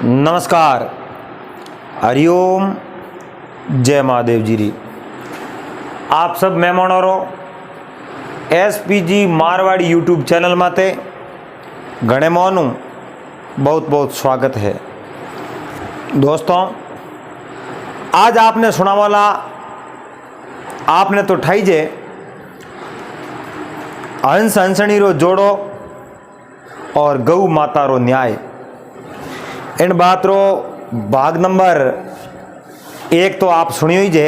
नमस्कार, हरिओम, जय महादेव जी री। आप सब मेहमानों एसपीजी मारवाड़ी यूट्यूब चैनल माते घणे मोनू बहुत बहुत स्वागत है। दोस्तों, आज आपने सुना वाला आपने तो ठाई जे हंस हंसणी रो जोड़ो और गौ माता रो न्याय, इन बात रो भाग नंबर 1 तो आप सुनियो ही जे,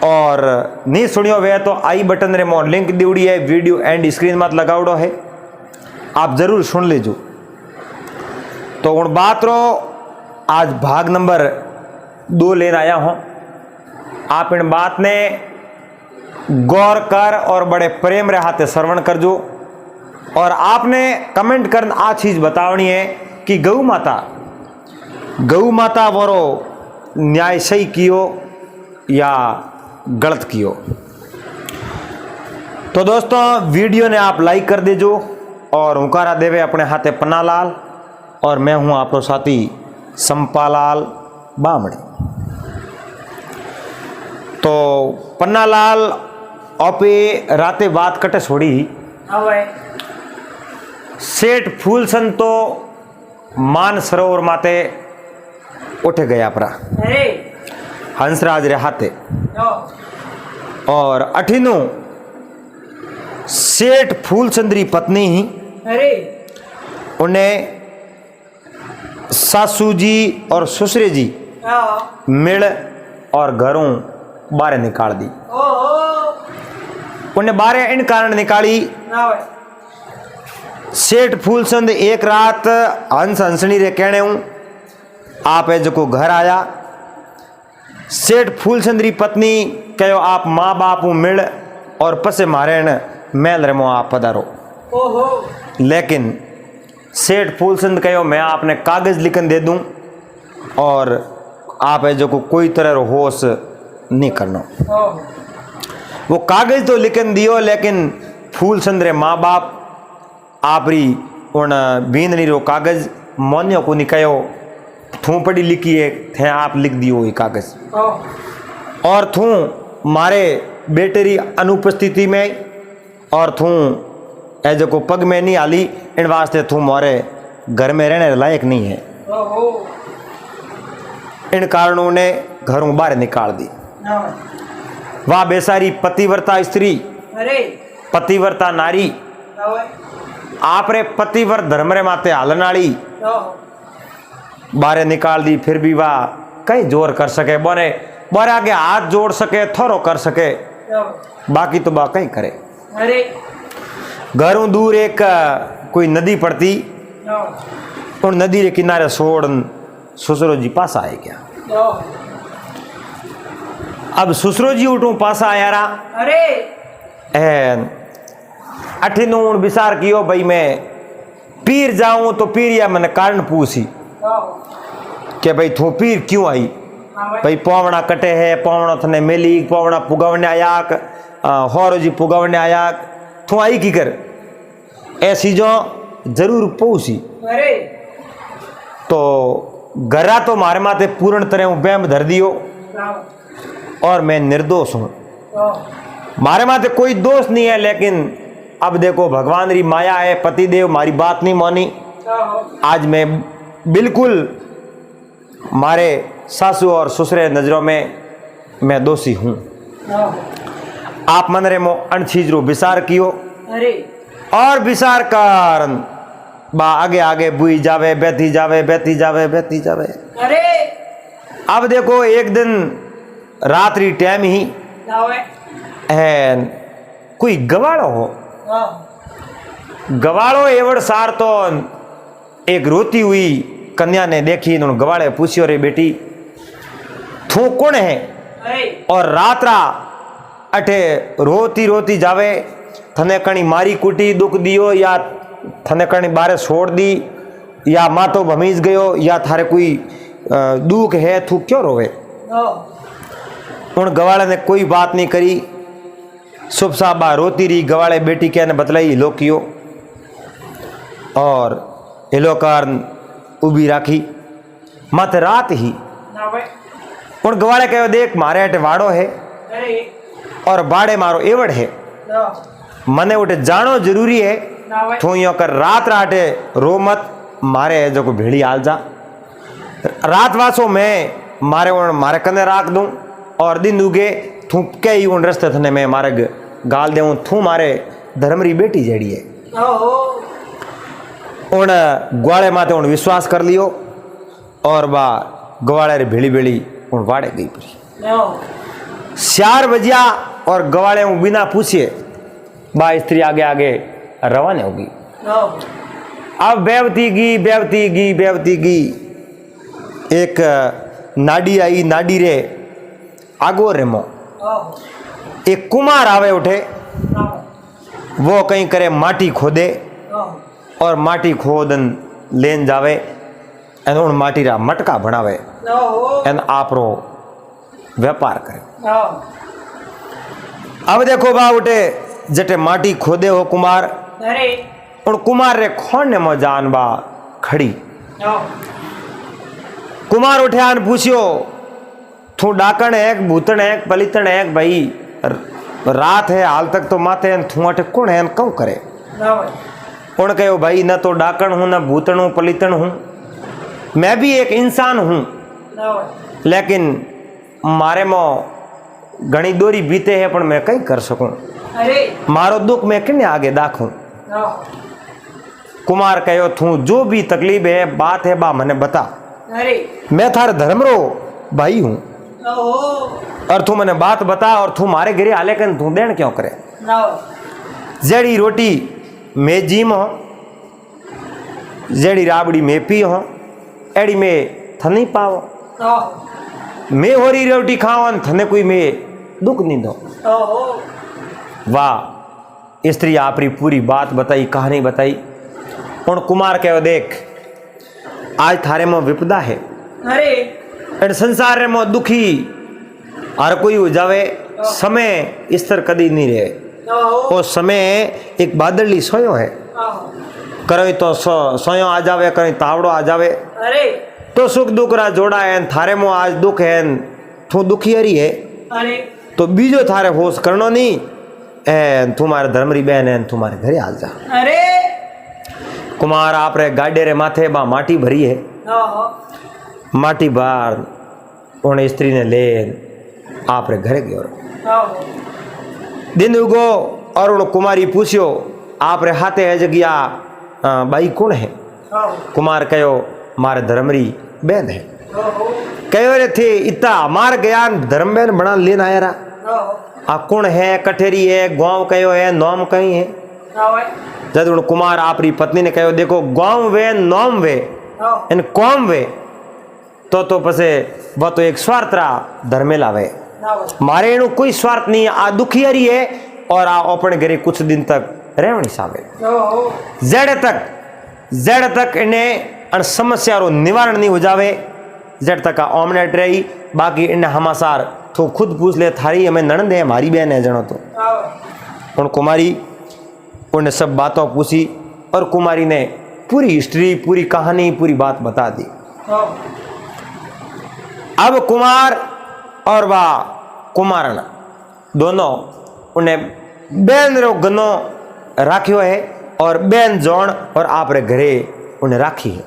और नहीं सुनियो वे तो आई बटन रे मोन लिंक दीवड़ी है, वीडियो एंड स्क्रीन मत लगावड़ो है, आप जरूर सुन लीजो। तो उन बात रो आज भाग नंबर 2 लेने आया हूं। आप इन बात ने गौर कर और बड़े प्रेम रे हाथे श्रवण करजो, और आपने कमेंट कर आ चीज बतावनी है कि गौ माता वारो न्याय सही कियो या गलत कियो। तो दोस्तों, वीडियो ने आप लाइक कर दीजो और हुकारा देवे अपने हाथे पन्नालाल, और मैं हूं आपको साथी संपालाल बामणी। तो पन्नालाल आपे राते बात कटे छोड़ी, सेठ फूलसन तो मान सरोवर माते उठे गया परा हंसराज रे हाथे, और अठिनो सेठ फूलचंद्री पत्नी ही उन्हें सासू जी और ससुरे जी मिल और घरों बाहर निकाल दी। उन्हें बाहर इन कारण निकाली, सेठ फूलचंद एक रात हंस हंसनी रे कहने हूं आप है जो घर आया। सेठ फूलचंद री पत्नी कहो आप माँ बाप मिल और पसे मारे मेल रमो आप पधारो। लेकिन सेठ फूलचंद कहो मैं आपने कागज लिखन दे दूं और आप है जो कोई तरह होश नहीं करना। वो कागज तो लिखन दियो, लेकिन फूलचंद रे माँ बाप आपरी उन बींदनी रो कागज मोन्यो को निकायो, थू पढ़ी लिखी है थे आप लिख दियो ये कागज, और थू मारे बेटे री अनुपस्थिति में और थू ऐसे को पग में नहीं आली, इन वास्ते थू मोरे घर में रहने लायक नहीं है। इन कारणों ने घरों बाहर निकाल दी। वह बेसारी पतिव्रता स्त्री, पतिव्रता नारी, आपरे पतिव्रत धर्म रे माते हालनाड़ी बारे निकाल दी। फिर भी वह कई जोर कर सके, बोरे आगे हाथ जोड़ सके, थोरो कर सके, बाकी तो बा कहीं करे। घरों दूर एक कोई नदी पड़ती, उन नदी के किनारे सोड़ ससुरो जी पासा आए गया। अब ससुरो जी उठू पासा आया रहा, अठिनो विचार कियो भाई मैं पीर जाऊं तो पीर या मैंने कारण पूछी कि भाई थो पीर क्यों आई। भाई पौवना कटे है, पौवना थने मेली, पौवना पुगवने आयाक, होरो जी पुगवने आयाक, थो आई की कर ऐसी जो जरूर पूछी। तो गरा तो मारे माते पूर्ण तरह बैम धर दियो और मैं निर्दोष हूं, मारे माते कोई दोष नहीं है। लेकिन अब देखो भगवान री माया है, पतिदेव मारी बात नहीं मानी, आज मैं बिल्कुल मारे सासू और ससुरे नजरों में मैं दोषी हूं। आप मन रे मो अन चीज रो विचार कियो, और विचार कारण बा आगे आगे बुई जावे, बैठी जावे, बैठी जावे, बैठी जावे। अब देखो एक दिन रात्रि टाइम ही है, कोई गवाड़ो हो, गवाड़ो एवड़ सार तो एक रोती हुई कन्या ने देखी, उन्होंने गवाड़े पूछियो रे बेटी थू कौन है, और रात्रा अठे रोती रोती जावे, थने कणी मारी कुटी दुख दियो या थने कणी बारे छोड़ दी या मातो भमीज गयो या थारे कोई दुख है, थू क्यों रोवे। उन गवाड़े ने कोई बात नहीं करी, शुभ साबा रोती रही। गवाड़े बेटी क्या ने बतलाई हिलो कियो, और हिलो कारण ऊबी राखी मत रात ही उन गवाड़े कहो देख मारे अटे वाड़ो है और बाड़े मारो एवड़ है मने उठे जानो जरूरी है तू यो कर रात राटे रो मत मारे जो को भेड़ी आल जा रात वासो मैं मारे कने राख दूं और दिन उगे तू कई उन रस्ते थने मैं मारे गाल देऊं तू मारे धर्मरी बेटी जेड़ी है उन ग्वाड़े माते उन विश्वास कर लियो और बा गवाड़े रे भेड़ी भेड़ी उन वाड़े गई परी 4 बजिया और गवाड़े बिना पूछे बा स्त्री आगे आगे रवाना होगी। अब बेवती गी एक नाडी आई नाडी रे आगो रेमो एक कुमार आवे उठे वो कहीं करे माटी खोदे और माटी खोदन लेन जावे एन उन माटी रा मटका बनावे एन आपरो व्यापार करे। अब देखो बा उठे जटे माटी खोदे हो कुमार उन कुमार रे खोने मो जान बा खड़ी कुमार उठे आन पूछियो तू डाकण है भूतण है पलितण है भाई रात है हाल तक तो माथे थू अटे कौन है कौ करे उन कहो भाई न तो डाकण हूं न भूतण हूं पलितण हूं मैं भी एक इंसान हूं लेकिन मारे मो घनी दोरी बीते है पर मैं कई कर सकूं मारो दुख मैं किने आगे दाखूं। कुमार कहो तू जो भी तकलीफ है बात है बा मने बता मैं थारे धर्मरो भाई हूं और तू मने बात बता और तू मारे गिरे आले कन तू देन क्यों करे जेड़ी रोटी मैं जीम हो जेड़ी राबड़ी मैं पी हो एड़ी में थनी पाओ मैं होरी रोटी खावन थने कोई मैं दुख नहीं दो। वाह स्त्री आपरी पूरी बात बताई कहानी बताई और कुमार कहो देख आज थारे में विपदा है अरे संसार रे में दुखी हर कोई हो जावे समय इस तरह कदी नहीं रहे वो समय एक बादली सोयो है करो तो सोयो आ जावे करो तावड़ो आ जावे तो सुख दुख रा जोड़ा है थारे में आज दुख है तू दुखी हरी है तो बीजो थारे होश करनो नहीं तुम्हारे धर्मरी बहन है तुम्हारे घरे आ जा। कुमार आप रे गाडे रे माथे बा माटी भरी है माटी बार उन स्त्री ने ले आप रे घरे गयो दिन उगो और उन कुमारी पूछियो आप रे हाथे है जगिया बाई कौन है कुमार कहो मारे धर्मरी बहन है कहो रे थे इतना मार गया धर्म बहन बना लेना आया आ कौन है कठेरी है गांव कहो है नौम कहीं है जब उन कुमार आपरी पत्नी ने कहो देखो गांव वे नौम वे इन कौम वे तो पसे वह तो एक स्वार्थ रा धर्मे लावे मारे इनु कोई स्वार्थ नहीं आ दुखी हरी है और आ अपन घरे कुछ दिन तक रहनी सावे जेड़ तक इन्हें अन समस्या रो निवारण नहीं हो जावे जेड़ तक आ ओमनेट रही बाकी इन्हें हमासार तो खुद पूछ ले थारी हमें ननद है हमारी बहन है जनो तो उन कुमारी उन्हें सब बातों पूछी और कुमारी ने पूरी हिस्ट्री पूरी कहानी पूरी बात बता दी। अब कुमार और बा कुमारण दोनों उन्हें बहन रो गनो राख्यो है और बहन जोन और आप रे घरे उन्हें राखी है।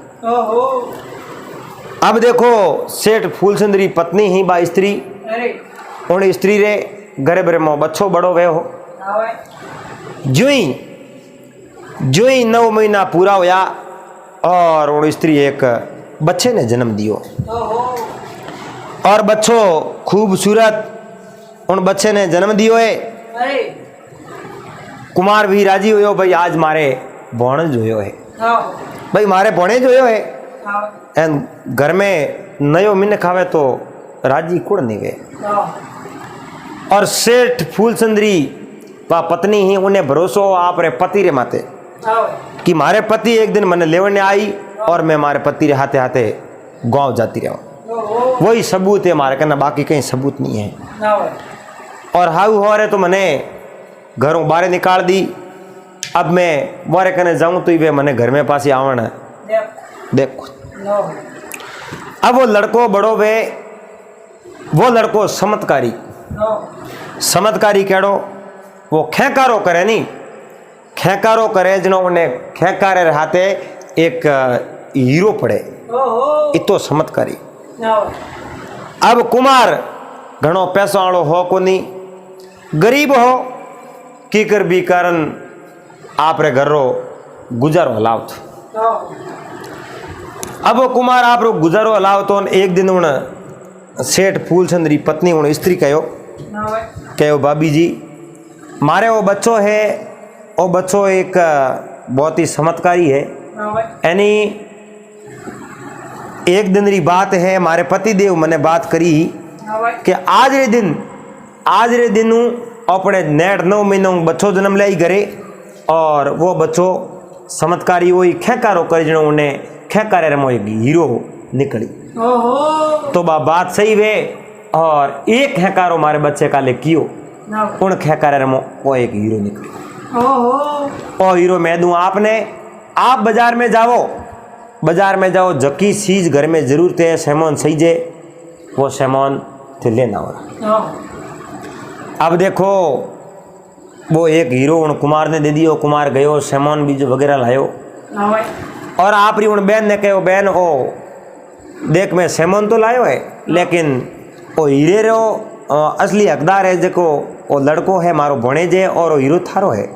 अब देखो सेठ फूलचंद्री पत्नी ही बा स्त्री उन स्त्री रे घरे बरे मो बच्चो बड़ो वे हो जो ही 9 महीना पूरा होया और उन स्त्री एक बच्चे ने जन्म दियो और बच्चो खूबसूरत उन बच्चे ने जन्म दियो है। कुमार भी राजी होयो भाई आज मारे भोण जोयो है भाई मारे भोणे जोयो है एन घर में नयो मिन खावे तो राजी कुड़ नहीं गए और सेठ फूलचंद्री वा पत्नी ही उन्हें भरोसो आप रे पति रे माते कि मारे पति एक दिन मने लेवने आई और मैं मारे पति रे हाथे हाथे गांव जाती रहूं वही सबूत है मारे कहना बाकी कहीं सबूत नहीं है और हाउ हो रहे तो मने घरों बाहर निकाल दी। अब मैं बारे कने जाऊं तो वे मने घर में पास आवन देखो अब वो लड़को बड़ो वे, वो लड़को चमत्कारी, चमत्कारी केड़ो, वो खेकारो करे नी, खेकारो करे जनो उन्हें खेकारे हाथे एक हीरो पड़े, इतो चमत्कारी। अब कुमार घणो पैसो वालो हो कोनी, गरीब हो, कीकर भी कारण आपरे घर रो गुजारो हलावत। अब वो कुमार आप रो गुजारो हलावत। एक दिन उन सेठ फूलचंद री पत्नी उन स्त्री कहो भाभी जी मारे वो बच्चो है, वो बच्चो एक बहुत ही चमत्कारी है, यानी एक दिन री बात है, मारे पति देव मैंने बात करी कि आज रे दिन अपने 9 महीनों बच्चों जन्म लाई करे और वो बच्चों चमत्कारी वही खेकारो कर जनो उन्हें खेकारे रमो एक हीरो निकली। तो बात सही वे, और एक खेकारो मारे बच्चे का ले कियो, उन खेकारे रमो वो एक हीरो निकली। ओ हीरो मैं दूं आपने, आप बाजार में जाओ, जकी चीज घर में जरूरत है सामान सही जे, वो सामान थे लेना हो। अब देखो वो एक हीरो उन कुमार ने दे दियो, कुमार गयो सामान बीज वगैरह लायो, और आप री उन बहन ने कहो बहन ओ देख मैं सामान तो लायो है, लेकिन वो हीरे रो असली हकदार है जो वो लड़को है मारो भणे जे, और वो हीरो थारो है।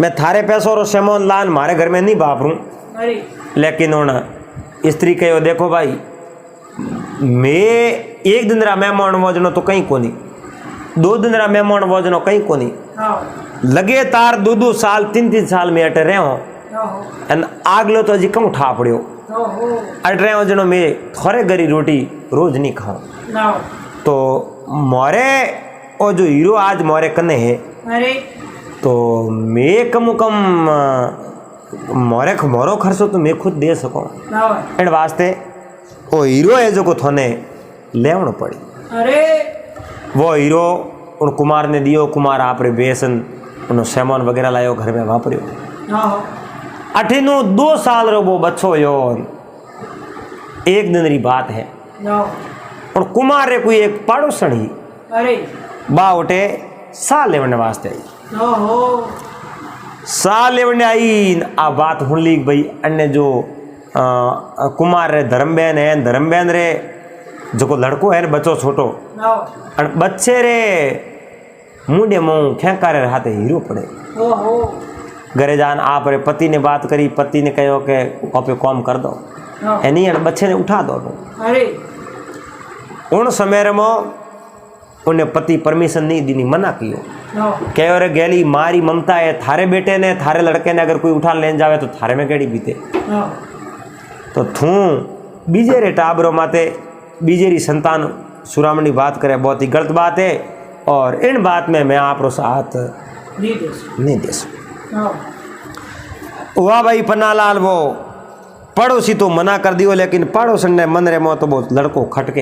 मैं थारे पैसों रो सामान लान मारे घर में नहीं वापरूं, लेकिन उन स्त्री कहो देखो भाई मैं एक दिन रा मेहमान वजनो तो कहीं कोनी, 2 दिन रा मेहमान वजनो कहीं कोनी, लगे तार 2 साल 3 साल में अटे रहो, आगलो तो जी कहूँ ठा पड़ो अट रहे जनो मैं थोड़े गरी रोटी रोज नहीं खाऊं। तो मोरे ओ जो हीरो आज मोरे कने है, तो मैं कम मोरो खर्चो तो मैं खुद दे सकूं, इन वास्ते वो हीरो है जो को थोने लेवण पड़ी। वो हीरो उन कुमार ने दियो, कुमार आप रे बेसन उन सामान वगैरह लायो घर में वापरियो। अठीनु 2 साल रो वो बच्चो यो, एक दिन री बात है, और कुमार रे कोई एक पड़ोसन ही बा उठे सा लेवने वास्ते आई, सा लेवने आई। आ बात हुन ली भाई अन्य जो कुमार रे धर्मबेन रे जो लड़को है बच्चो छोटो, बच्चे रे मुंडे मुंह खेकारे हाथे हीरो पड़े। घरे जान आप रे पति ने बात करी, पति ने कहो के कॉपी कॉम कर दो, नहीं बच्चे ने उठा दो। उन समय में उन्हें पति परमिशन नहीं दी, मना कियो, कहो रे गेली मारी ममता है, थारे बेटे ने थारे लड़के ने अगर कोई उठा लेन जावे तो थारे में केड़ी बीते, तो थू बीजे रे टाबरो माते बीजे री संतान सुरामणी बात करे बहुत ही गलत बात है, और इन बात में मैं आप रो साथ नहीं दे सकूं। वाह भाई पन्नालाल वो पड़ोसी तो मना कर दियो, लेकिन पड़ोसन ने मन रे मो तो बहुत लड़को खटके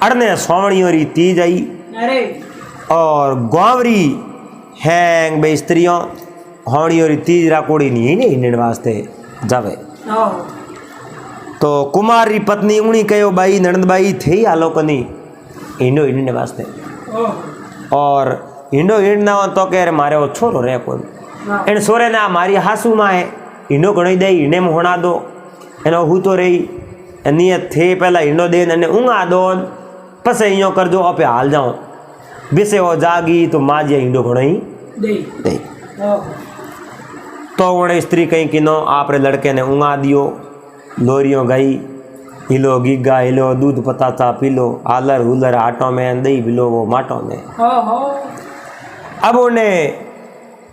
अड़ने सोवणियों री तीज आई, और गांवरी हैंग बे स्त्रियों होणियों री तीज राकोड़ी नहीं हिंडण वास्ते जावे। तो कुमार री पत्नी उणी कहो भाई नणंद भाई थे आलो कनी हिंडो हिंडने वास्ते, और हिंडो हिंडना हो तो कह मारे वो छोरो रहे कोई इन सोरे ना मारी हासू माँ है हिंडो घणी दे हिंडे में होना दो एनो हूँ तो रही नियत थे पहला हिंडो दे ने ऊँगा दो पस इं कर जो अपे हाल जाओ बिसे वो जागी तो माँ जी हिंडो घणो ही दे। तो उन्हें स्त्री कहीं किनो आप रे लड़के ने ऊँगा दियो, लोरियों गई हिलो गीगा हिलो दूध पताता पी लो, आलर हुलर आटो में दही बिलो वो माटो में। अब उन्हें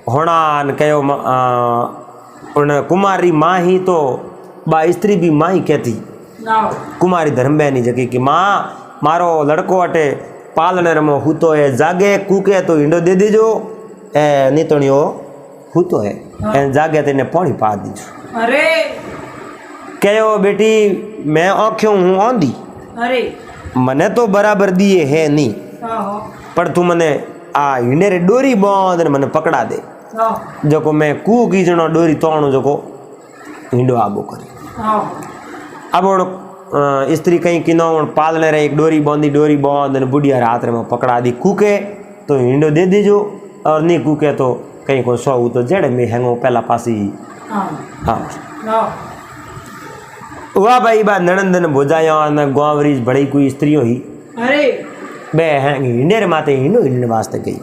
होनान कहो उन कुमारी माँ ही तो बा स्त्री भी माँ ही कहती, कुमारी धर्मबेनी जगी कि माँ मारो लड़को अटे पालने रमो हूँ तो है जागे कूके तो हिंडो दे दीजो ए नहीं तो नहीं हूँ तो है जागे तेने पानी पा दीजो। अरे कहो बेटी मैं औख्यो हूँ आंधी, अरे मने तो बराबर दिए है नहीं, पर तू मने आ हिंडे रे डोरी बांध ने मने पकड़ा दे जो को मैं कू की जनो डोरी तोड़ू जो को हिंडो आगो करी। अब स्त्री कहीं किनो पालने रहे एक डोरी बांध ने बुढ़िया रात में पकड़ा दी कूके तो हिंडो दे दीजो और नहीं कूके तो कहीं को सौ तो जेड़े में हैंगो पहला पासी हाँ वाह भाई बा ननंदन भुजाया न गांवरी बड़ी कोई स्त्री ही अरे बे हैं हिंडे माते हिंडने वास्ते गई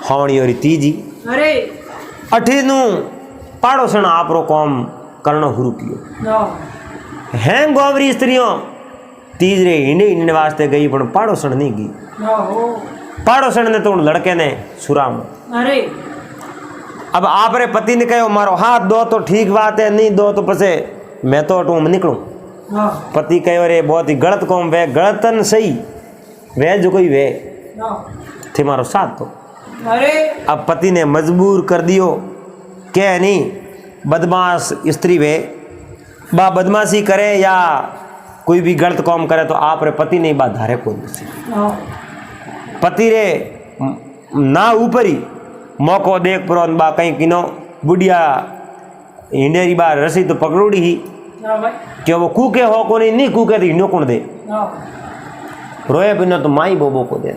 हावणी और तीजी अरे अठीनु पाड़ोसन आपरो काम करना शुरू कियो हैं गांवरी स्त्रियों तीजरे हिंडने वास्ते गई पण पाड़ोसन नहीं गई पाड़ोसन ने तो लड़के ने सुराम अरे अब आपरे पति ने कहो मारो हाथ दो तो ठीक बात है नहीं दो तो पसे मैं तो टूम निकलूं पति कहो रे बहुत ही गलत काम वे गलतन सही वे जो कोई वे थे मारो साथ तो अरे अब पति ने मजबूर कर दियो के नहीं बदमाश स्त्री वे बा बदमाशी करे या कोई भी गलत काम करे तो आप रे पति नहीं बात धारे को पति रे ना ऊपरी मौको देख परो बा कहीं किनो बुढ़िया हिंडेरी बार रसी तो पकड़ोड़ी ही कि वो कूके हो को नहीं कूके तो हिंडो कौन दे रोए बिना तो माई बोबो को दे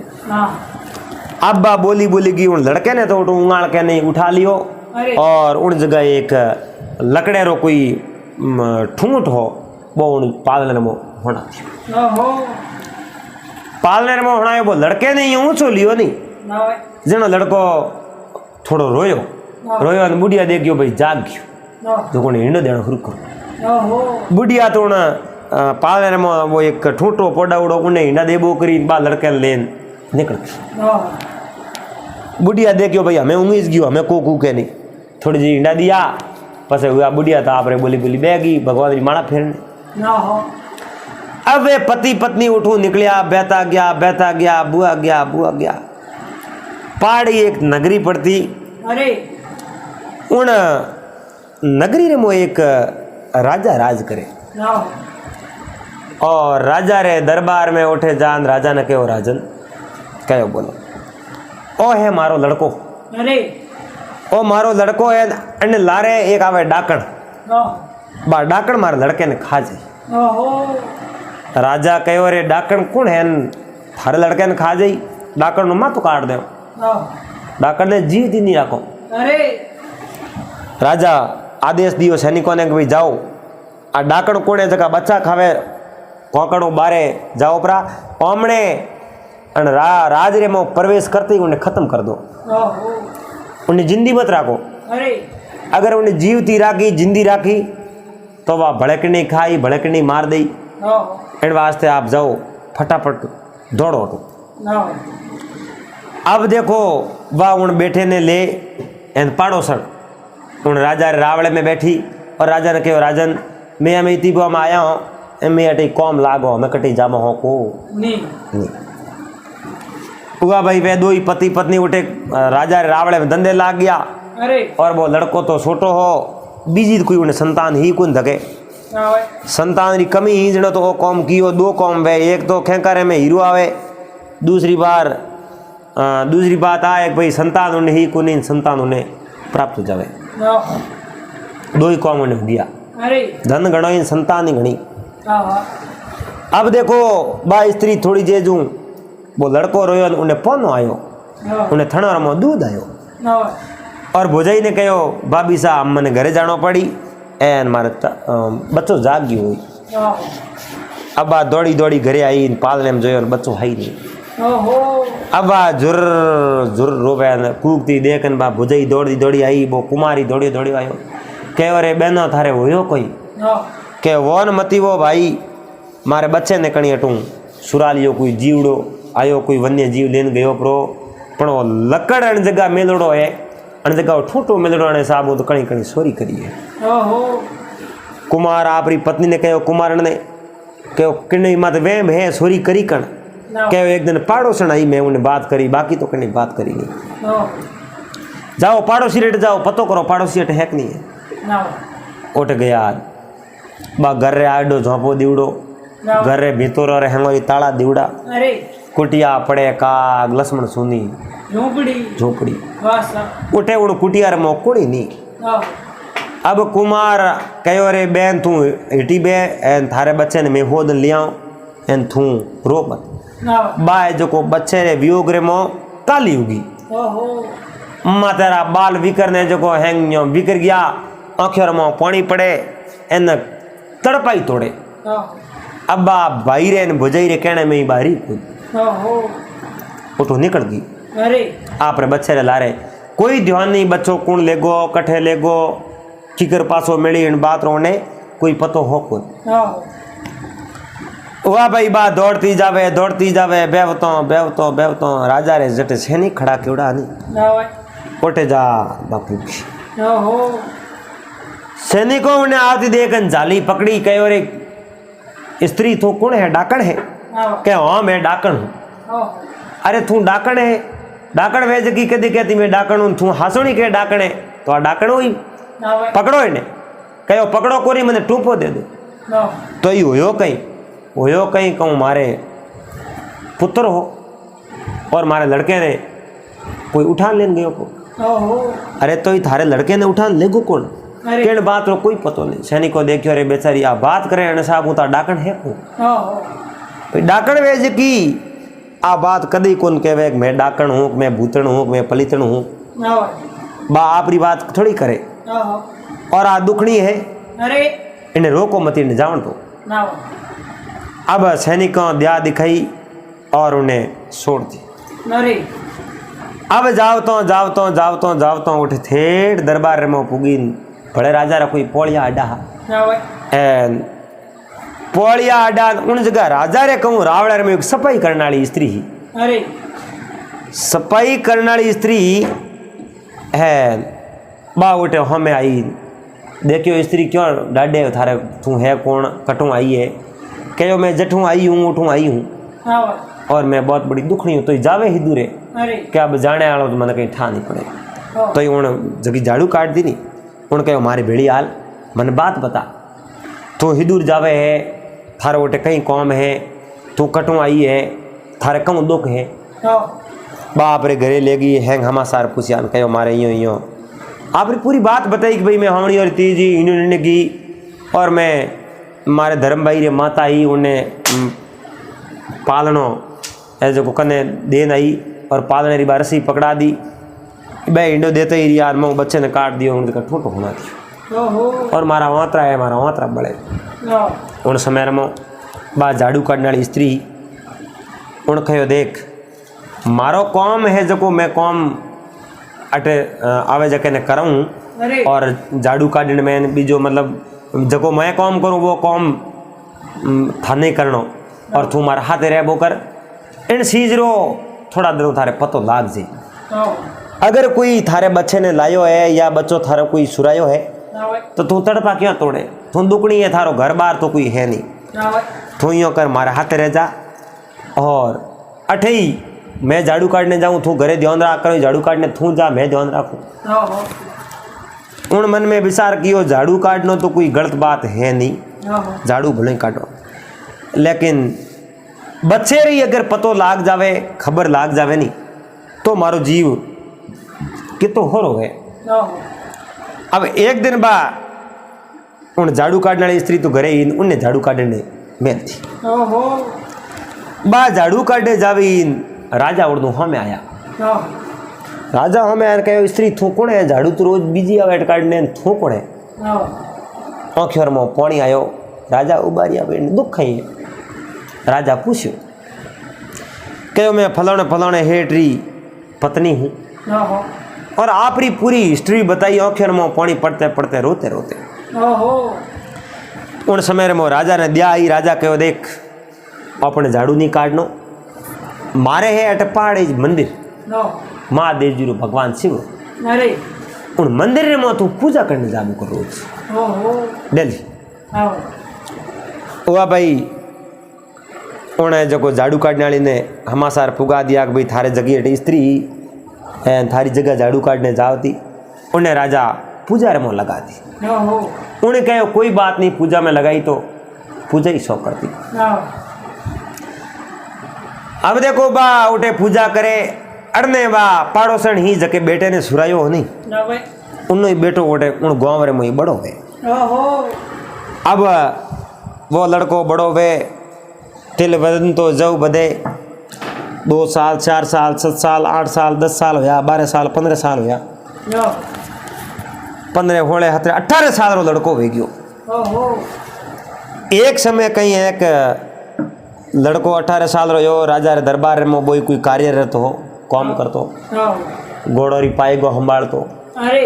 अब बा बोली की उन लड़के ने तो उंगाड़ के नहीं उठा लियो और उन जगह एक लकड़े रो कोई ठूंठ हो वो उन पालने में होना पालने में होना वो लड़के ने ऊंचो लियो नहीं जनो लड़को थोड़ो रोयो रोयो बुढ़िया देखियो भाई जाग गयो जो को हिंडो देना शुरू करो बुढ़िया तो पालने में वो एक ठूंठो पोडावड़ो उन्हें हिंडा देबो करी बा लड़के लेन निकल बुढ़िया देखियो भाई हमें उंगीज गयो हमें को के नहीं थोड़ी जी हिंडा दिया पसे हुआ बुढ़िया था आपरे बोली बैगी भगवान री माला फेरने अब वे पति पत्नी उठू निकलिया बहता गया बुआ गया पहाड़ी एक नगरी पड़ती अरे उन नगरी रे मो एक राजा राज करे और राजा रे दरबार में उठे जान राजा ने कहो राजन कहो बोलो ओ है मारो लड़को अरे ओ मारो लड़को है अने लारे एक आवे डाकण बा डाकण मारे लड़के ने खा जाई राजा कहो रे डाकण कौन है थारे लड़के ने खा जाई डाकण नु माथो काट दे डाकण ने जीव दी नहीं राखो अरे राजा आदेश दियो सैनिकों ने कि भाई जाओ आ डाकण कोने जगह बच्चा खावे कोकड़ो बारे जाओ परा ओमणे अन राज रे में प्रवेश करते ही उन्हें खत्म कर दो उन्हें जिंदी मत राखो अरे अगर उन्हें जीवती राखी जिंदी राखी तो वह भड़कनी खाई भड़कनी मार दी इन वास्ते आप जाओ फटाफट दौड़ो अब देखो वह उन बैठे ने ले एन पाड़ोसन उन राजा रावड़े में बैठी और राजा ने कहो राजन मैं हमें इतनी में आया हूँ मैं अटे कौम लागो मैं कटी जामा हो को नहीं हुआ भाई वे दो ही पति पत्नी उठे राजा रावड़े में धंधे लाग गया अरे और वो लड़को तो छोटो हो बीजी कोई उन्हें संतान ही कौन धके संतान की कमी ही जनो तो वो कौम की हो दो कौम वे एक तो खेकारे में हीरो आवे दूसरी बात आए भाई संतान उन्हें ही को नहीं संतान उन्हें प्राप्त हो जावे दो ही कौम उन्हें दिया धन गणो ही संतान ही गणी अब देखो बा स्त्री थोड़ी जेजू वो लड़को रोयो उन्हें पौनो आयो उन्हें थणर में दूध आयो और भुजाई ने कहो भाभी साहब मैंने घरे जानो पड़ी एन मारे बच्चो जाग गयो हुई अब बा दौड़ी दौड़ी घरे आई पालने में जो बच्चो है ही नहीं अब बा झुर रोवे कूकती देखन बा भुजाई दौड़ी आई वो कुमारी दौड़ी आयो कहो रे बहनो थारे होयो कोई के वो न मती वो भाई मारे बच्चे ने कणी अटू सुरालियो कोई जीवड़ो आयो कोई वन्य जीव लेन गयो प्रो पण वो लकड़ अण जगह मेलड़ो है अण जगह ठूठो मेलड़ो अने साबु तो कणी सोरी करी है कुमार आपरी पत्नी ने कहो कुमारण ने कहो किने मत वेम है सोरी करी कण कहो एक दिन पाड़ोसन आई मैं उन्हें बात करी बाकी तो कहीं बात करी नहीं जाओ पड़ोसी रेट जाओ पतो करो पड़ोसी रेट है कि नहीं है उठ गया बा घर रे आडो झोंपो दीवड़ो घर रे भीतर रे हेंगोरी ताला दीवड़ा कुटिया पड़े काग लक्ष्मण सुनी झोपड़ी उठे उड़ कुटिया रे मोकोड़ी नहीं अब कुमार कहो रे बैन तू हिटी बे एन थारे बच्चे ने मैं होद लिया एन तू रो मत बाय जो को बच्चे रे वियोग रे मो काली होगी मां तेरा बाल विकर ने जो को हैंग विकर गया आंखों मो पानी पड़े एन तड़पाई तोड़े अब भाई रे भुजाई रे कहने में ही बारी उठो निकल गई। अरे आप रे बच्चे रे लारे कोई ध्यान नहीं बच्चों कौन लेगो कठे लेगो किकर पासो मिली इन बात रोने कोई पतो हो को वाह भाई बा दौड़ती जावे बेवतो राजा रे जटे से नहीं खड़ा केवड़ा नहीं उठे जा बापू सैनिकों ने आती देखन जाली पकड़ी कहो रे स्त्री तो कौन है डाकण है क्या हाँ मैं डाकण हूँ। अरे तू डाकण है डाकण वेज की कदी कहती मैं डाकण हूँ तू हंसणी के डाकण है तो आ डाकण हुई पकड़ो इन्हें कहो पकड़ो कोरी मैंने टूपो दे दो तो ही होयो कहीं कहूँ मारे पुत्र हो और मारे लड़के ने कोई उठान लेन गयो को। अरे तो ही थारे लड़के ने उठान लेगो कौन केड़ बात रो कोई पतो नहीं। सैनिको देखियो रे बेचारी आ बात करे अने साहब उता डाकण है को भाई डाकण वेज की आ बात कदी कौन कहवे मैं डाकण हूँ मैं भूतण हूँ मैं पलितण हूँ बा आपरी बात थोड़ी करे और आ दुखनी है अरे इन्हें रोको मत इन्हें जावन तो अब सैनिकों दया दिखाई और उन्हें छोड़ दी। अरे अब जावतो उठे थेड़ दरबार में पुगी बड़े राजा रा कोई पोलिया अड्डा एन पोलिया अड्डा उन जगह राजा रे कहूँ रावण में एक सफाई करने वाली स्त्री ही। अरे सफाई करने वाली स्त्री है बा उठे हमें आई देखियो स्त्री क्यों डाडे थारे तू है कौन कटू आई है कहो मैं जठू आई हूँ उठू आई हूँ और मैं बहुत बड़ी दुखनी हूँ तो जावे ही दूरे क्या अब जाने वालों तो मैंने कहीं ठा नहीं पड़े तो उन जगी झाड़ू काट दी नहीं उन कहो मारी भेड़ी हाल मन बात बता तू ही दूर जावे है थारे उठे कहीं कौम है तू कटू आई है थारे कम दुख है बाप रे घरे ले गई हैंग हमासार पूछिया कहो मारे यो आपने पूरी बात बताई कि भाई मैं हमणी और तीजी इन्होंने की और मैं मारे धर्म भाई रे माता ही उन्हें पालनो ऐसे को कने देन आई और पालने री बारसी पकड़ा दी भाई इंडो देते ही यार मैं बच्चे ने काट दियो उनका ठोटो होना दियो और मारा वातरा बड़े उन समय में बा झाड़ू काटने वाली स्त्री उन कहो देख मारो कौम है जो मैं कौम अटे आवे जके ने करूँ और झाड़ू काटने में बीजो मतलब जको मैं कौम करूँ वो कौम थाने करनो और तू मारा हाथे रह वो कर इन चीज रो थोड़ा देर थारे पतो लाग जी अगर कोई थारे बच्चे ने लायो है या बच्चों थारो कोई सुरायो है तो तू तड़पा क्यों तोड़े तू दुकनी है थारो घर बार तो कोई है नहीं तू यो कर मारे हाथे रह जा और अठे ही मैं झाड़ू काटने जाऊँ तू घरे ध्यान रख कर झाड़ू काटने तू जा मैं ध्यान रखूँ उन मन में विचार कियो झाड़ू काटना तो कोई गलत बात है नहीं झाड़ू भले काटो लेकिन बच्चे रही अगर पतो लाग जावे खबर लाग जावे नहीं तो मारो जीव कितो हो रो है। अब एक दिन बा उन झाड़ू काटने वाली स्त्री तो घरे उन्हें झाड़ू काटने में थी बा झाड़ू काटे जावी राजा उड़दू हमें आया राजा हमें आया कहो स्त्री थूकण है झाड़ू तो रोज बीजी आवे काटने थूकण है आँखों में पानी आयो राजा उबारिया दुख है राजा पूछो कहो मैं फलाने हेटरी पत्नी हूँ और आपरी पूरी हिस्ट्री बताई आँखों में पानी पड़ते पड़ते रोते रोते उन समय में राजा ने दिया आई राजा कहो देख अपने झाड़ू नहीं काटनो मारे है अट पहाड़े मंदिर महादेव जी रो भगवान शिव उन मंदिर में तू पूजा करने जाबू को रोज डेली हुआ भाई उन्हें जो झाड़ू काटने वाली ने हमासार पुगा दिया कि भाई थारे जगह स्त्री थारी जगह झाड़ू काटने जाती उन्हें राजा पूजा रे में लगा दी उन्हें कहो कोई बात नहीं पूजा में लगाई तो पूजा ही सौ करती। अब देखो बा उठे पूजा करे अड़ने बा पाड़ोसन ही जके बेटे ने सुरायो हो नहीं उन्नो बेटो ओटे उन गाँव रे मुई बड़ो है। अब वो लड़को बड़ो वे तिल वजन तो जव बदे 2 साल 4 साल 7 साल 8 साल 10 साल होया 12 साल 15 साल होया 15 होले 18 साल रो लड़को हो गयो। एक समय कहीं एक लड़को 18 साल रो यो राजा रे दरबार में बोई कोई कार्यरत हो काम करतो घोड़ो री पाई गो संभालतो। अरे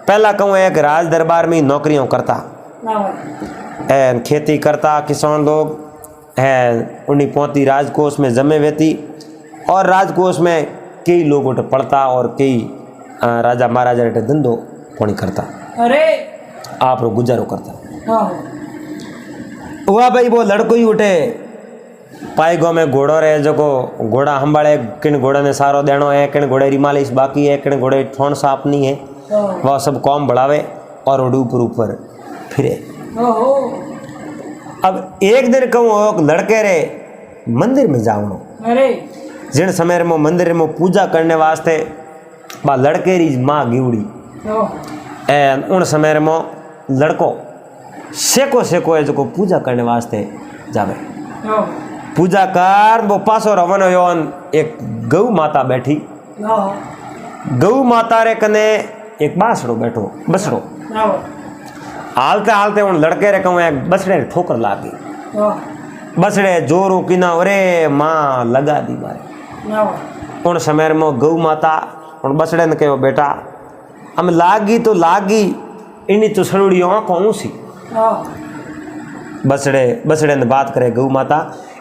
पहला कहूँ एक राज दरबार में नौकरियों करता खेती करता किसान लोग उन्हीं पोती राजकोष में जमे वेती और राजकोष में कई लोग पढ़ता और कई राजा महाराजा रे धंधो पानी करता। अरे आप रो गुजारो करता। हुआ भाई वो लड़को ही उठे पाईगो में घोड़ो रहे जो को घोड़ा संभाले किन घोड़े ने सारो देनो है किन घोड़े री मालिश बाकी है किन घोड़े ठोन साफ नहीं है वह सब काम बढ़ावे और ऊपर ऊपर फिरे। अब एक दिन कहूँ लड़के रे मंदिर में जाऊँ जिन समय में मंदिर में पूजा करने वास्ते बा लड़के री माँ गिवड़ी उन समय में लड़को सेको सेको है जो पूजा करने वास्ते जावे पूजा कर वो पासो रवन हो एक गौ माता बैठी गौ माता रे कने एक बासड़ो बैठो बसड़ो हालते हालते उन लड़के रे कहूँ एक बसड़े ठोकर लागी बसड़े जोरू किना अरे माँ लगा दी मारे उन समय में गौ माता उन बसड़े ने कहो बेटा हम लागी तो लागी इन्हीं तो सड़ुड़ी आँखों ऊँसी बसड़े ने बात करे गौ माता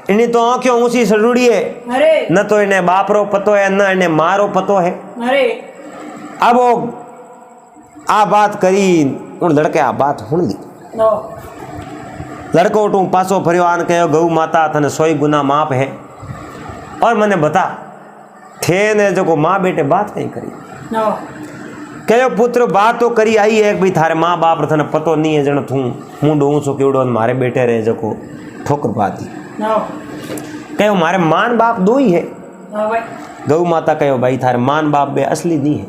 इन्हीं तो आँखों ऊँची सड़ुड़ी है न तो इन्हें बाप रो पतो है न इन्हें माँ रो पतो है। अब वो आ बात करी उन लड़के आ बात सुन ली लड़को उठू पासो फरियो आन कहो गौ माता थने 100 गुना माप है और मैंने बता थे ने जो को माँ बेटे बात कहीं करी कहो पुत्र बात तो करी आई है भाई थारे माँ बाप थने पतो नहीं है जन तू मुंडो ऊंचो केवड़ो मारे बेटे रहे जो को ठोकर बात दी कहो मारे मान बाप 2 ही है। गौ माता कहो भाई थारे मान बाप बे असली नहीं है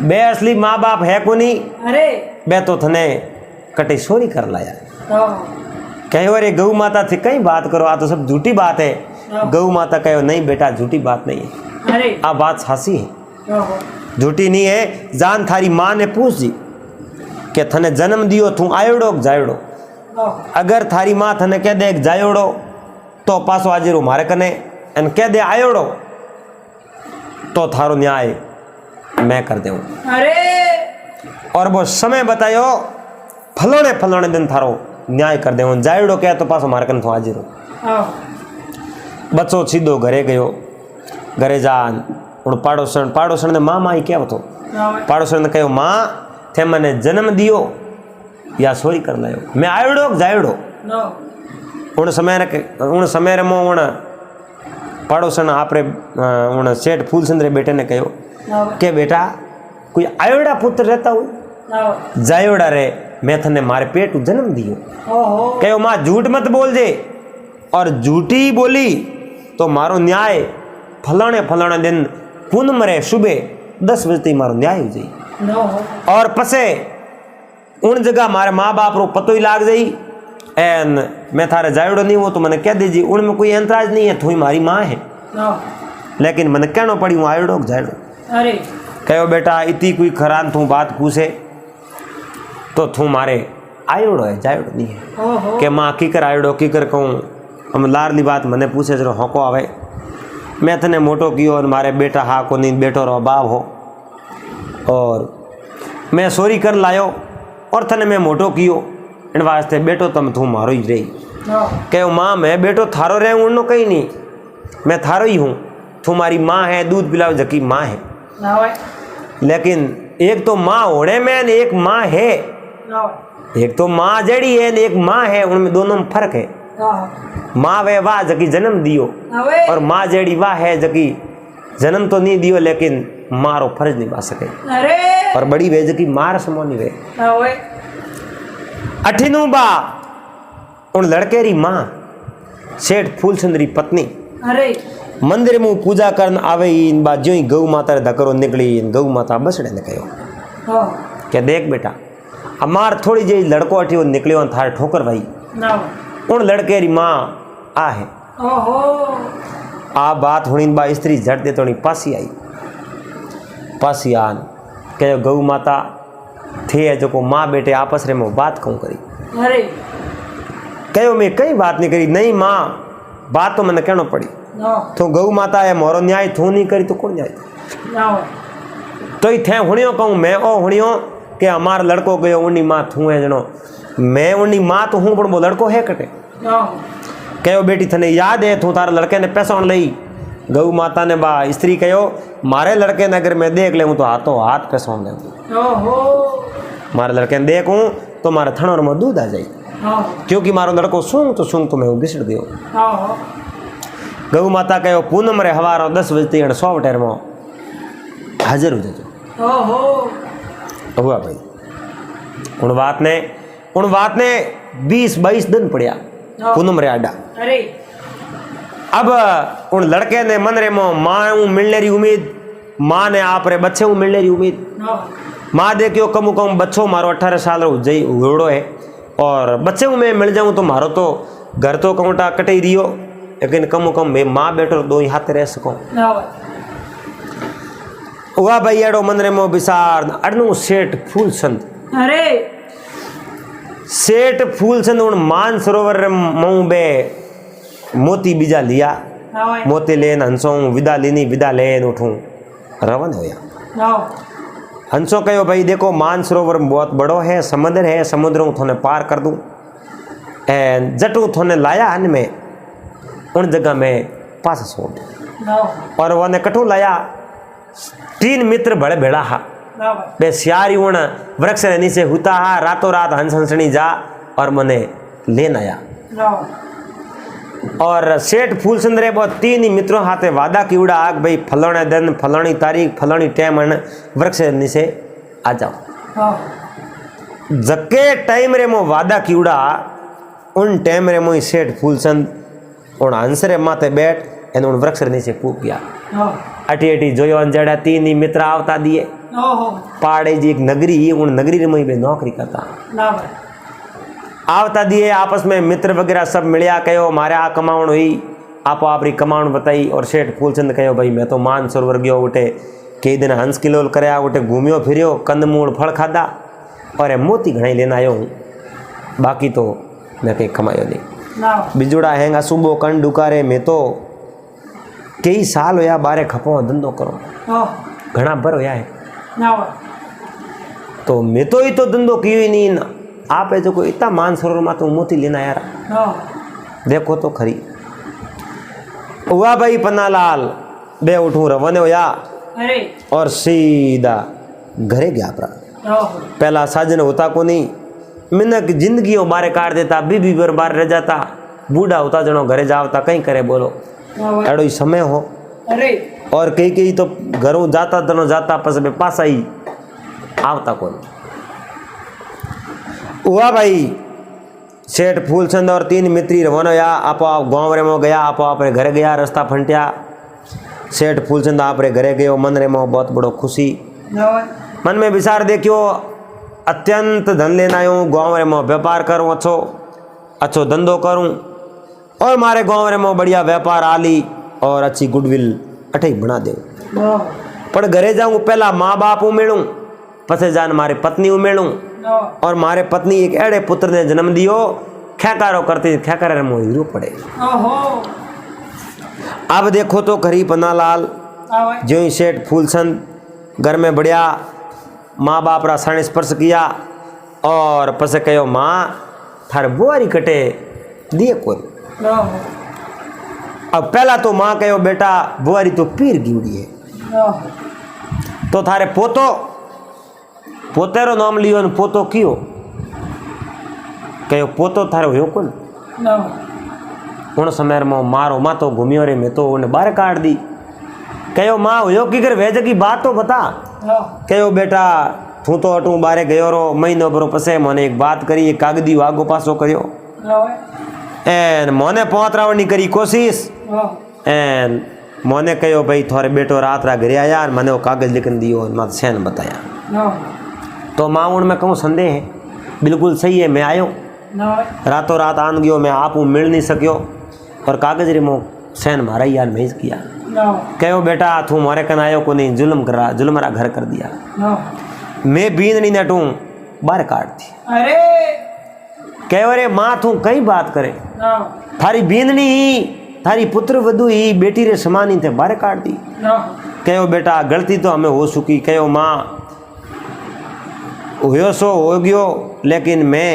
बे असली माँ बाप है को नहीं बे तो थने कटे सोरी कर लाया कहो अरे गौ माता थी कहीं बात करो आ तो सब झूठी बात है। गौ माता कहो नहीं बेटा झूठी बात नहीं है आ बात सासी है झूठी नहीं है। जान थारी माँ ने पूछ दी कि थने जन्म दियो तू आयोड़ो जायोड़ो अगर थारी माँ थने कह दे जायोड़ो तो पासो आजिरो मारे कने एन कह दे आयोड़ो तो थारो न्याय मैं कर दूँ। और वो समय बतायो फलोने दिन थारो न्याय कर दूँ जायोड़ो कह तो पासो मारे कने तो आजिरो। बच्चो सीधो घरे गयो घरे जान उन पाड़ोसन ने माँ ही क्या बतो पाड़ोसन ने कहो माँ थे मैंने जन्म दियो या सोरी कर लायो मैं आयोड़ो जायोड़ो उन समय मो उन पाड़ोसन आपरे उन सेठ फूलचंद रे बेटे ने कहो के बेटा कोई आयोड़ा पुत्र रहता हो जायोड़ा रे मैं थने मारे पेट जन्म दियो कहो माँ झूठ मत बोल जे और झूठी बोली तो मारो न्याय फलाने दिन पूनम रे सुबह 10 बजे मारो न्याय हो जाई और पसे उन जगह मारे माँ बाप रो पतो ही लाग जाई एन मैं थारे जायोड़ो नहीं हो तो मैंने कह दीजिए उनमें कोई एतराज नहीं है थोड़ी मारी माँ है लेकिन मैंने कहना पड़ी हूँ आयोड़ो जायोड़ो कहो बेटा इतनी कोई खरान तू बात पूछे तो तू मारे आयोड़ो है जायोड़ो नहीं है के माँ की कर आयोड़ो की कर कहूँ हम लारली बात मैंने पूछे जरो होको आवे मैं थने मोटो कियो और मारे बेटा हा को नहीं बेटो रो बाप हो और मैं सोरी कर लायो और थने मैं मोटो कियो इन वास्ते बेटो तम तू मारो ही रही कहो माँ मैं बेटो थारो रहे उन्नो कहीं नहीं मैं थारो ही हूँ तुम्हारी माँ है दूध पिलाओ जकी माँ है लेकिन एक तो माँ होने में एक माँ है एक तो माँ जड़ी है एक माँ है उनमें दोनों में फर्क है। माँ वे वाह जकी जन्म दियो और माँ जेड़ी वाह है जकी जन्म तो नहीं दियो लेकिन मारो फर्ज निभा सके और बड़ी वे जकी मार समोनी वे अठिनू बा उन लड़के री माँ सेठ फूलचंद री पत्नी मंदिर में पूजा करन आवे इन बाद जो ही गौ माता रे धकरो निकली गौ माता बसड़े ने कहो क्या देख बेटा हमार थोड़ी जी लड़को अठी निकलियो थारे ठोकर भाई उन लड़के री माँ आ है आ बात हुई बा स्त्री झट दे तो पासी आई पासी आन कहो गौ माता थे जो माँ बेटे आपस रे में बात कहूँ करी अरे कहो मैं कई बात नहीं करी नहीं माँ बात तो मैंने कहना पड़ी तो गौ माता है मोरो न्याय थू नहीं करी तो कौन न्याय तो ही थे हुणियो कहूँ मैं ओ हुणियो कि हमार लड़को गयो उन्नी माँ थू है जनो मैं उन्नी माँ तो हूँ पर वो लड़को है कटे कहो बेटी थने याद है तू तारा लड़के ने पैसा लई गौ माता ने बा स्त्री कहो मारे लड़के ने अगर मैं देख ले तो हाथों हाथ पैसा ले मारे लड़के ने देखूँ तो मारे थनोर में दूध आ जाए क्योंकि मारो लड़को सूंघ तो मैं घिसड़ दियो गौ माता कहो पूनम रे हवारो 10 बजती 100 टेर में हाजिर हो जाओ हुआ भाई उन बात ने 20-22 दिन पड़िया पूनम रे आडा अब उन लड़के ने मन रे में माँ मिलने री उम्मीद माँ ने आप रे बच्चे मिलने री उम्मीद माँ देखियो कम बच्चों मारो 18 साल उड़ो है और बच्चे में मिल जाऊँ तो मारो तो घर तो कमटा कटे रियो लेकिन कम मैं माँ बेटो दो ही हाथ रह सको हुआ भाई एडो मंदिर में बिसार अड़नू सेठ फूलचंद अरे सेठ फूलचंद उन मान सरोवर मऊ बे मोती बीजा लिया मोती लेन हंसो विदा लेनी विदा लेन उठूं रवन होया हंसो कहो भाई देखो मान सरोवर बहुत बड़ो है समुद्र थोने पार कर दूं एंड जटू थोने लाया हन में उन जगह में पास छोड़ और वो ने कटू लाया 3 मित्र बड़े भेड़ा हा बे सियारी उन वृक्ष रे नीचे हुता हा रातों रात हंस हंसनी जा और मने लेन आया और सेठ फूलचंद रे वो 3 ही मित्रों हाथे वादा की उड़ा आग भाई फलाने दिन फलानी तारीख फलानी टाइम वृक्ष रे नीचे आ जाओ जके टाइम रे मो वादा की उड़ा उन टाइम रे मोई सेठ फूलचंद उन हंस रे माथे बैठ एन उन वृक्ष रे नीचे पूक गया अटी जोयो जड़ा 3 ही मित्र आवता दिए पहाड़े जी एक नगरी उन नगरी रे मोई बे नौकरी करता आवता दिए आपस में मित्र वगैरह सब मिलिया कहो मारे आ कमावण हुई आपो आपरी कमावण बताई और सेठ फूलचंद कहो भाई मैं तो मान सरोवर गयो उठे कई दिन हंस किलोल करया उठे घूमियो फिरियो कंदमूल फल खादा और मोती घणाई लेना आयो हूँ बाकी तो मैं कहीं कमायो नहीं बिजुड़ा हैंगा सुबह कण डुकारे मैं तो कई साल होया बारे खपो धंधो करो घना भर होया है तो मैं तो ही तो धंधो कियो ही नहीं ना आप है जो कोई इतना मान सरोवर में तो मोती लेना यार देखो तो खरी हुआ भाई पन्नालाल बे उठूं रवाने होया और सीधा घरे गया पहला साजन होता को नहीं मिनक जिंदगी बारे काट देता बीबी बर बार रह जाता बूढ़ा होता जनो घरे जावता कहीं करे बोलो एडो ही समय हो और कई तो घरों जाता तनो जाता पस बे पासा ही आवता को हुआ भाई सेठ फूलचंद और 3 मित्री रवाना या आप गाँव रे में गया आप अपने घर गया रास्ता फंटिया सेठ फूलचंद आप रे घरे गयो मन रे में बहुत बड़ो खुशी मन में विचार देखियो अत्यंत धन लेना आयो गाँव रे में व्यापार करूँ अच्छो धंधो करूँ और मारे गाँव रे में बढ़िया व्यापार आली और अच्छी गुडविल अठे बना दे पर घरे जाऊँ पहला माँ बाप उमेड़ूँ पसे जान मारे पत्नी उमेड़ूँ और मारे पत्नी एक एड़े पुत्र ने जन्म दियो ख्याकारो करते ख्याकारे में हीरो पड़े अब देखो तो खरी पन्नालाल जो ही सेठ फूलचंद घर में बढ़िया माँ बाप रा शरण स्पर्श किया और पसे कहो माँ थारे बुआरी कटे दिए कोई अब पहला तो माँ कहो बेटा बुआरी तो पीर गिवड़ी है तो थारे पोतेरो नाम लियो न पोतो कियो कहो पोतो थारे हुयो कोन उन समय में मारो माँ तो घूमियो रे मैं तो उन्हें बाहर काट दी कहो माँ हुयो की कर वेज की बात तो बता कहो बेटा तू तो अटू बारे गयो रो महीनो बरो पसे मैंने एक बात करी एक कागदी वागो पासो करियो एन मोने पहुंचरावनी करी कोशिश एन मोने कहो भाई थोड़े बेटो रात रा घरे आया और मैंने वो कागज लिखन दियो और मैं सैन बताया। तो माँ उन में कहूँ संदेह है, बिल्कुल सही है। मैं आयो रातों रात आन गयो, मैं आप मिल नहीं सक्यो और कागज रे मो सैन मारा यार भेज किया। कहो बेटा तू मोरे कन आयो को नहीं, जुल्म कर रहा, जुल्म रा घर कर दिया। मैं बीन नहीं नटू बाहर काट दी। अरे कहो रे माँ तू कई बात करे, थारी बींदनी ही थारी पुत्र वधु ही बेटी रे समान ही थे बाहर काट दी। कहो बेटा गलती तो हमें हो चुकी। कहो माँ हो सो हो गयो, लेकिन मैं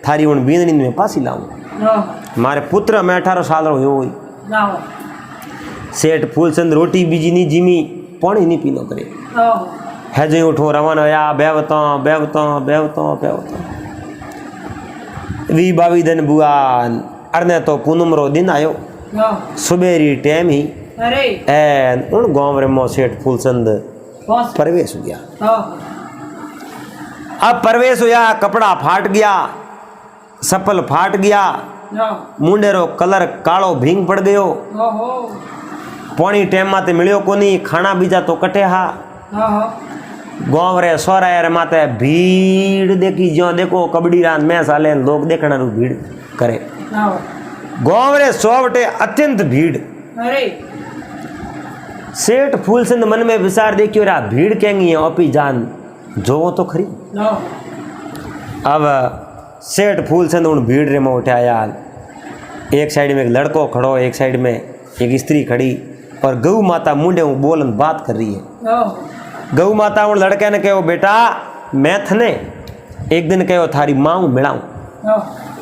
थारी उन बींदनी में पासी लाऊं। मारे पुत्र में 18 साल रो हो। सेठ फूलचंद रोटी बीजी नहीं जिमी, पानी नहीं पीनो करे। हेजे उठो रवाना होया, बेवतो बेवतो बेवतो बेवतो 20-22 दिन बुआ अरने तो पूनम रो दिन आयो, सुबेरी टाइम ही एन उन गांव रे मो सेठ फूलचंद प्रवेश हो गया। अब प्रवेश होया, कपड़ा फाट गया, सपल फाट गया, मुंडे रो कलर कालो भींग पड़ गयो, पानी टाइम माते मिलियो कोनी, खाना बीजा तो कटे हा। गांव रे सोराय रे माते भीड़ देखी, जो देखो कबड्डी रान में साले लोग देखना रू भीड़ करे। गांव रे सोवटे अत्यंत भीड़। सेठ फूलचंद मन में विचार देखियो रा भीड़ केंगी है ओपी जान जो तो खरी। अब सेठ फूलचंद उन भीड़ रे में उठाया, एक साइड में एक लड़को खड़ो, एक साइड में एक स्त्री खड़ी और गौ माता मुंडे बोलन बात कर रही है। गौ माता उन लड़के ने कहो बेटा मैं थने एक दिन कहो थारी माँ मिलाऊं,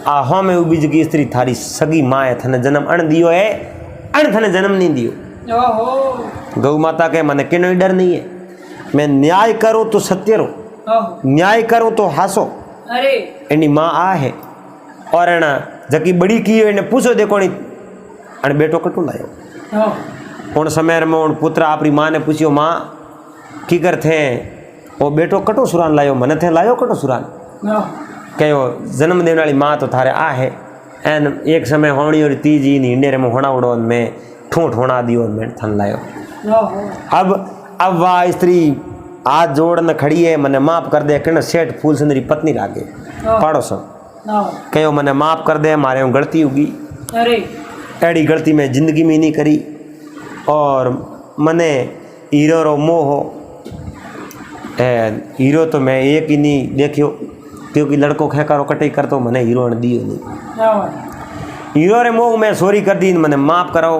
आहो में उबीज की स्त्री थारी सगी माँ है, थने जन्म अण दियो है, अण थने जन्म नहीं दियो। गौ माता के मन के कोई डर नहीं है, मैं न्याय करूं तो सत्य रो, न्याय करूं तो हासो। एनी माँ आ है और अण जकी बड़ी की है पूछो देखो नहीं अण बेटो कटू लायो। उन समय में उन पुत्र अपनी माँ ने पूछियो माँ की कर थे वो बेटो कटो सुरान लायो, मन थे लायो कटो सुरान। कहो जन्म देने वाली माँ तो थारे आ है। एन एक समय होनी और तीजी हिंडे रे में होना उड़ो में ठूठ होना दियो मैं थन लायो। अब वह स्त्री हाथ जोड़ने खड़ी है, मने माफ कर दे। कहना सेठ फूलचंद री पत्नी लागे पड़ोस, कहो मने माफ कर दे, मारे गलती होगी, एड़ी गलती में जिंदगी में नहीं करी और मने हीरो रो मोह हो। हीरो तो मैं एक ही नहीं देखियो क्योंकि लड़को खेकारो कटाई कर तो मने हीरो ने दियो नहीं। हीरो रे मोह में चोरी कर दी, मने माफ करो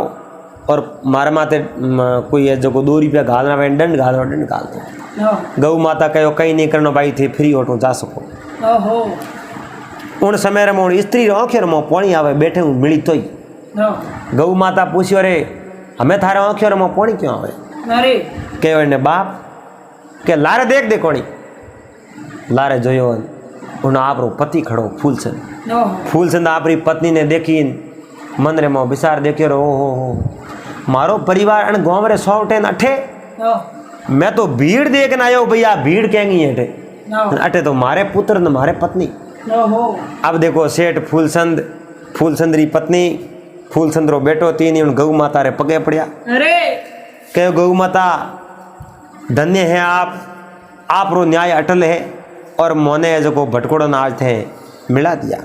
और मारे माते कोई है जो 2 रुपया घालना वे दंड घालना दंड घाल दो। गौ माता कहो कहीं नहीं करना भाई थे फ्री ऑटो जा सको। उन समय रे मोह स्त्री आंखें में पानी आवे बैठे हूँ मिली तो ही। गौ माता पूछियो रे हमें थारे आंखों में पानी क्यों आवे? कहो ने बाप के लारे देख दे कोनी। लारे जोयो उन आपरो पति खड़ो फूलचंद। फूलचंद आपरी पत्नी ने देखी मन रे में विचार देखियो रो हो मारो परिवार अन गांव रे 100 टेन अठे, मैं तो भीड़ देखने आयो भैया, भीड़ केंगी अठे अठे तो मारे पुत्र न मारे पत्नी। अब देखो सेठ फूलचंद, फूलचंद री पत्नी, फूलचंद रो बेटो तीन उन गौ माता रे पगे पड़िया। कहो गौ माता धन्य है आप रो न्याय अटल है और मोने जो भटकोड़ो नाज थे मिला दिया।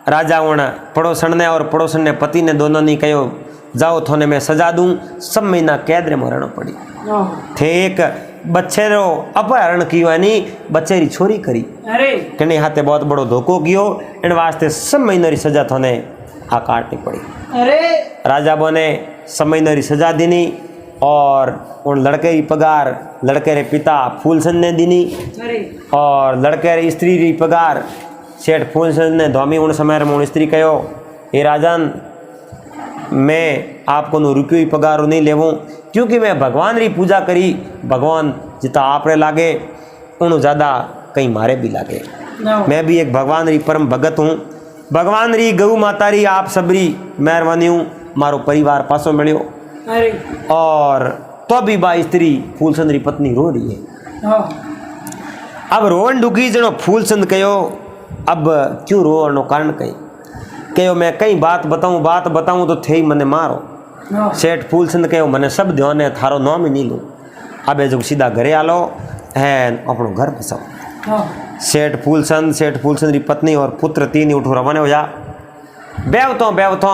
राजा उन पड़ोसन ने और पड़ोसन ने पति ने दोनों ने कहो जाओ थोने में सजा दूं, सब महीना कैद रे मरण पड़ी थे। एक बच्चे रो अपहरण कियो यानी बच्चे री छोरी करी, कने हाथे बहुत बड़ो धोखो कियो, इन वास्ते सब महीना री सजा थोने आ काटनी पड़ी। राजा बोने सब महीना री सजा दीनी और उन लड़के की पगार लड़के रे पिता फूलचंद ने दीनी और लड़के रे स्त्री री पगार सेठ फूलचंद ने धोमी। उन समय में स्त्री कहो हे राजन मैं आपको नो रुपये ही पगार नहीं लेवूँ क्योंकि मैं भगवान री पूजा करी, भगवान जितना आप रे लागे उन ज़्यादा कहीं मारे भी लागे। मैं भी एक भगवान री परम भगत हूँ, भगवान री गौ माता री आप सबरी मेहरबानी हूँ, मारो परिवार पासों मिलियो। और तो भी बा स्त्री फूलचंद री पत्नी रो रही है। अब रोवन डुकी जनो फूलचंद कहो अब क्यों रो नो कारण कही? कहो मैं कई बात बताऊं तो थे ही मने मारो। सेठ फूलचंद कहो मने सब ध्यान है, थारो नाम ही नहीं लूँ। अब जो सीधा घरे आलो है अपनो घर बसाओ। सेठ फूलचंद री पत्नी और पुत्र तीन ही उठो रवाने हो जा। बेवतो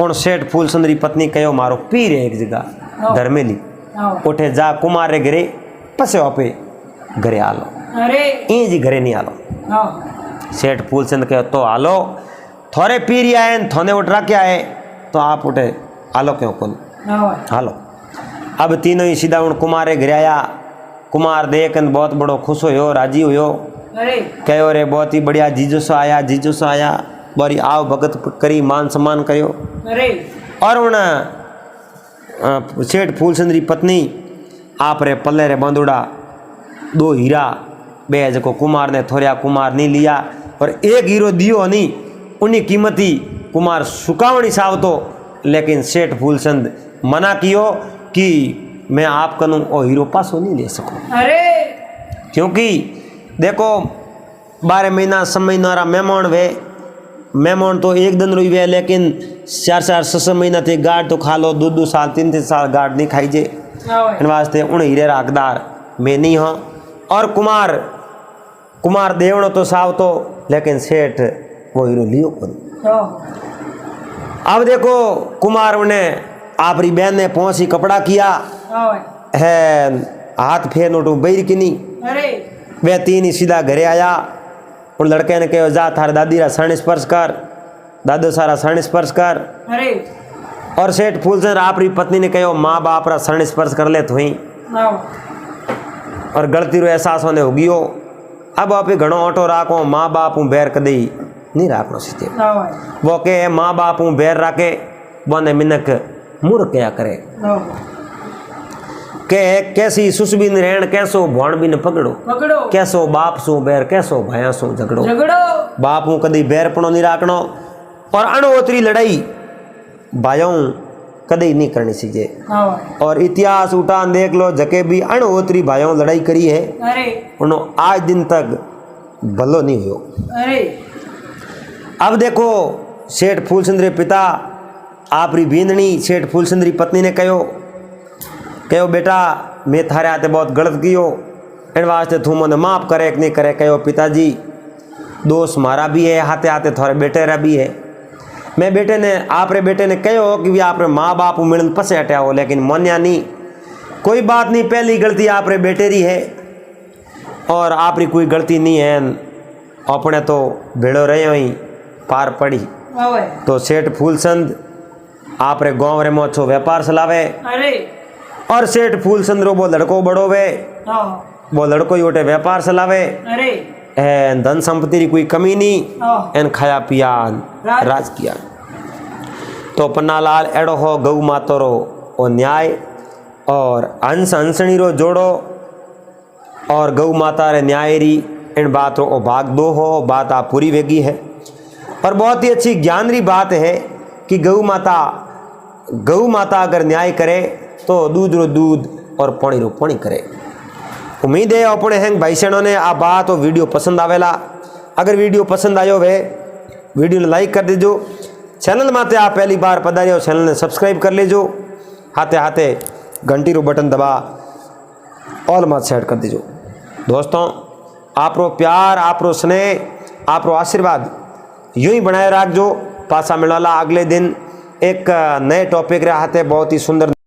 उन सेठ फूलचंद री पत्नी कहो मारो पीर है एक जगह धर्मेली, उठे जा कुमार रे घरे पसे आपे घरे आलो। ई जी घरे नहीं आलो। सेठ फूलचंद कहो तो आलो, थोड़े पीर आए थोने उठ रखे आए तो आप उठे आलो क्यों कौन हालो। अब तीनों ही सीधा उन कुमार घरे आया। कुमार देख बहुत बड़ो खुश हो राजी हो, कहो रे बहुत ही बढ़िया जीजो सो आया बोरी आओ भगत करी मान सम्मान करो। और उन सेठ फूलचंद री पत्नी आप रे पल्ले रे बंदूड़ा 2 हीरा बे जो कुमार ने थोड़ा कुमार नहीं लिया और एक हीरो दियो नहीं, उन्हीं कीमती कुमार सुकावनी सावतो, लेकिन सेठ फूलचंद मना कियो कि मैं आप करूँ और हीरो पासो नहीं ले सकूँ। क्योंकि देखो 12 महीना समय नारा मेहमान तो एक दिन रोई वे, लेकिन 4 6 महीना थे गार्ड तो खा लो, 2 साल 3 साल गार्ड नहीं खाई जे। इन वास्ते उन हीरे रागदार मैं नहीं हाँ। और कुमार देवनो तो साव तो, लेकिन सेठ वो हीरो लियो कौन। अब देखो कुमार उन्हें आपरी बहन ने पहुंची कपड़ा किया है, हाथ फेर नोटू बैर की नहीं। वे तीन ही सीधा घरे आया। उन लड़के ने कहो जा थार दादी रा शरण स्पर्श कर, दादो सारा शरण स्पर्श कर। और सेठ फूलचंद आपरी पत्नी ने कहो माँ बाप रा शरण स्पर्श कर ले थोई, और गलती रो एहसास होने हो गियो। अब आप घणो ऑटो राखो, माँ बाप हूँ बैर कदी नहीं राखनो सीधे। वो के माँ बाप हूँ बैर राखे बने मिनक मुर क्या करे के कैसी सुसबिन रहन कैसो भण बिन पकड़ो, कैसो बाप सु बैर कैसो भाया सु झगड़ो। बाप हूँ कदी बैरपणो नहीं राखनो और अणोतरी लड़ाई भाइयों कदी नहीं करनी सीजे। और इतिहास उठान देख लो, जके भी अणहोत्री भाइयों लड़ाई करी है उन्होंने आज दिन तक भलो नहीं हो। अब देखो सेठ फूलचंद रे पिता आपरी बींदनी सेठ फूलचंद री पत्नी ने कहो बेटा मैं थारे हाथे बहुत गलत कियो, इन वास्ते तू मने माफ करे कि नहीं करे। कहो पिताजी दोष मारा भी है, हाथे हाथे थोड़े बेटे रा भी है। मैं आपरे बेटे ने कहो कि भी आपरे माँ बाप मिलन पसे हटा हो, लेकिन मन्या नहीं। कोई बात नहीं, पहली गलती आपरे बेटे री है और आपरी कोई गलती नहीं है, अपने तो भेड़ो रहे ही पार पड़ी। तो सेठ फूलचंद आपरे गाँव रे मोछो व्यापार चलावे। और सेठ फूलचंद रो वो लड़को बड़ो वे, वो लड़को ही उठे व्यापार चलावे। धन संपत्ति की कोई कमी नहीं, एन खाया पिया राज किया। तो पन्नालाल एड़ो हो गौ मातो रो ओ न्याय और हंस हंसनी रो जोड़ो और गौ माता रे न्याय री इन बात रो ओ भाग 2 हो। बात आप पूरी वेगी है और बहुत ही अच्छी ज्ञान री बात है कि गौ माता अगर न्याय करे तो दूध रो दूध और पानी रो पानी करे। उम्मीद है अपने हैंग भाई सैनों ने आ बात और वीडियो पसंद आवेला। अगर वीडियो पसंद आयो वे वीडियो ने लाइक कर दीजो। चैनल माते आप पहली बार पधारे चैनल ने सब्सक्राइब कर लीजो। हाथे हाथे घंटी रो बटन दबा ऑल मत सेट कर दीजो। दोस्तों आपरो प्यार, आपरो स्नेह, आपरो आशीर्वाद यूं ही बनाए रखजो। पासा मिलाला अगले दिन एक नए टॉपिक रहा थे बहुत ही सुंदर।